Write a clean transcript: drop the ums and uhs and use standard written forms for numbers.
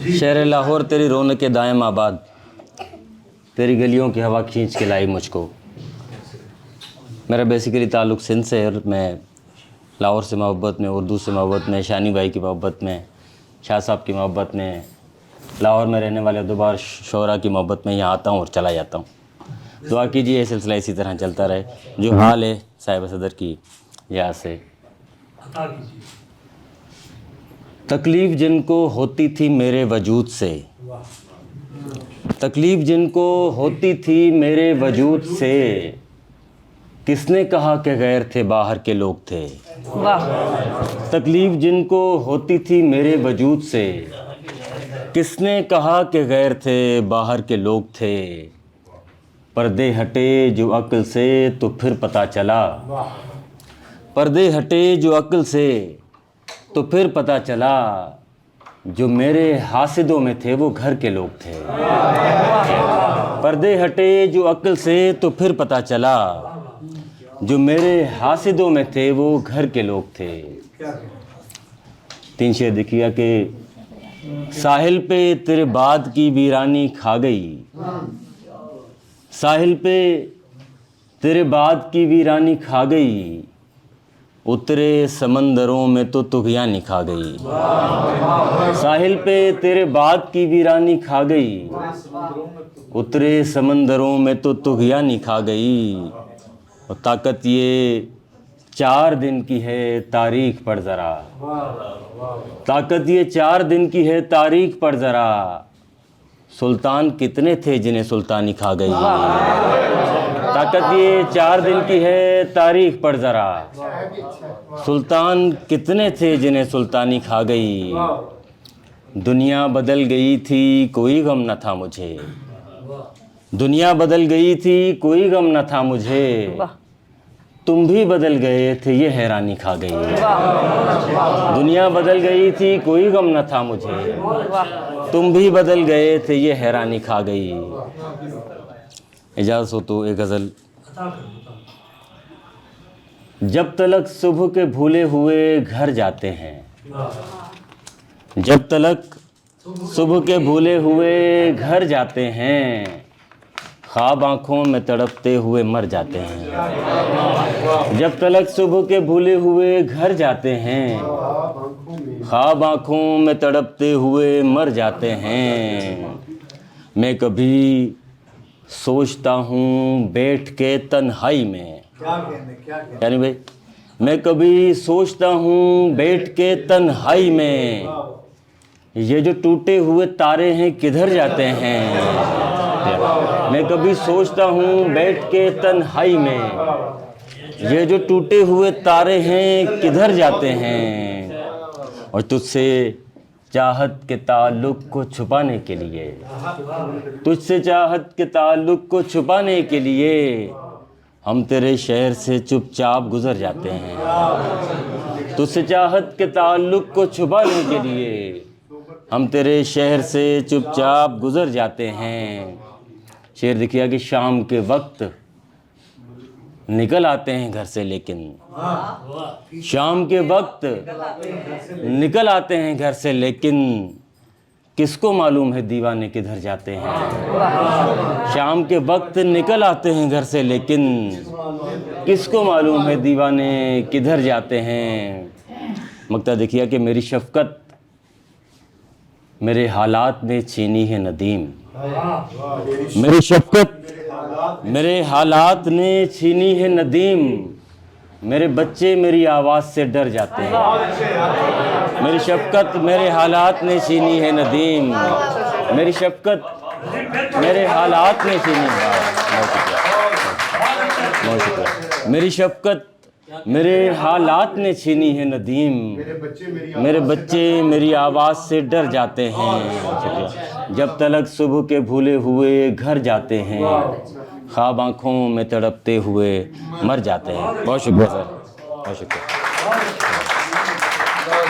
شہر لاہور تیری رونق دائم آباد، تیری گلیوں کی ہوا کھینچ کے لائی مجھ کو۔ میرا بیسیکلی تعلق سندھ سے ہے، اور میں لاہور سے محبت میں، اردو سے محبت میں، شانی بھائی کی محبت میں، شاہ صاحب کی محبت میں، لاہور میں رہنے والے دوبار شعراء کی محبت میں یہاں آتا ہوں اور چلا جاتا ہوں۔ دعا کیجیے یہ سلسلہ اسی طرح چلتا رہے، جو حال ہے صاحب صدر کی یہاں سے۔ تکلیف جن کو ہوتی تھی میرے وجود سے، تکلیف جن کو ہوتی تھی میرے وجود سے، کس نے کہا کہ غیر تھے باہر کے لوگ تھے۔ تکلیف جن کو ہوتی تھی میرے وجود سے، کس نے کہا کہ غیر تھے باہر کے لوگ تھے۔ پردے ہٹے جو عقل سے تو پھر پتہ چلا، پردے ہٹے جو عقل سے تو پھر پتہ چلا، جو میرے حاسدوں میں تھے وہ گھر کے لوگ تھے۔ پردے ہٹے جو عقل سے تو پھر پتہ چلا، جو میرے حاسدوں میں تھے وہ گھر کے لوگ تھے۔ تین شعر دیکھیے کہ ساحل پہ تیرے بعد کی ویرانی کھا گئی، ساحل پہ تیرے بعد کی ویرانی کھا گئی، اترے سمندروں میں تو طغیانی کھا گئی۔ ساحل پہ تیرے بعد کی ویرانی کھا گئی، اترے سمندروں میں تو طغیانی کھا گئی۔ اور طاقت یہ 4 دن کی ہے تاریخ پر ذرا، طاقت یہ 4 دن کی ہے تاریخ پر ذرا، سلطان کتنے تھے جنہیں سلطانی کھا گئی۔ طاقت یہ 4 دن کی ہے تاریخ پر ذرا، سلطان کتنے تھے جنہیں سلطانی کھا گئی۔ دنیا بدل گئی تھی کوئی غم نہ تھا مجھے، دنیا بدل گئی تھی کوئی غم نہ تھا مجھے، تم بھی بدل گئے تھے یہ حیرانی کھا گئی۔ دنیا بدل گئی تھی کوئی غم نہ تھا مجھے، تم بھی بدل گئے تھے یہ حیرانی کھا گئی۔ اجازت ہو تو ایک غزل۔ جب تلک صبح کے بھولے ہوئے گھر جاتے ہیں، جب تلک صبح کے بھولے ہوئے گھر جاتے ہیں، خواب آنکھوں میں تڑپتے ہوئے مر جاتے ہیں۔ جب تلک صبح کے بھولے ہوئے گھر جاتے ہیں، خواب آنکھوں میں تڑپتے ہوئے مر جاتے ہیں۔ میں کبھی سوچتا ہوں بیٹھ کے تنہائی میں، یعنی بھائی میں کبھی سوچتا ہوں بیٹھ کے تنہائی میں، یہ جو ٹوٹے ہوئے تارے ہیں کدھر جاتے ہیں۔ میں کبھی سوچتا ہوں بیٹھ کے تنہائی میں، یہ جو ٹوٹے ہوئے تارے ہیں کدھر جاتے ہیں۔ اور تجھ سے چاہت کے تعلق کو چھپانے کے لیے، تجھ سے چاہت کے تعلق کو چھپانے کے لیے، ہم تیرے شہر سے چپ چاپ گزر جاتے ہیں۔ تجھ سے چاہت کے تعلق کو چھپانے کے لیے، ہم تیرے شہر سے چپ چاپ گزر جاتے ہیں۔ شعر دیکھیے کہ شام کے وقت نکل آتے ہیں گھر سے لیکن، شام کے وقت نکل آتے ہیں گھر سے لیکن، کس کو معلوم ہے دیوانے کدھر جاتے ہیں۔ شام کے وقت نکل آتے ہیں گھر سے لیکن، کس کو معلوم ہے دیوانے کدھر جاتے ہیں۔ مقطع دیکھیے کہ میری شفقت میرے حالات نے چھینی ہے ندیم، میری شفقت میرے حالات نے چھینی ہے ندیم، میرے بچے میری آواز سے ڈر جاتے ہیں۔ میری شفقت میرے حالات نے چھینی ہے ندیم، میری شفقت میرے حالات نے چھینی ہے، میری شفقت میرے حالات نے چھینی ہے ندیم، میرے بچے میری آواز سے ڈر جاتے ہیں۔ جب تلک صبح کے بھولے ہوئے گھر جاتے ہیں، خواب آنکھوں میں تڑپتے ہوئے مر جاتے ہیں۔ بہت شکریہ سر، بہت شکریہ۔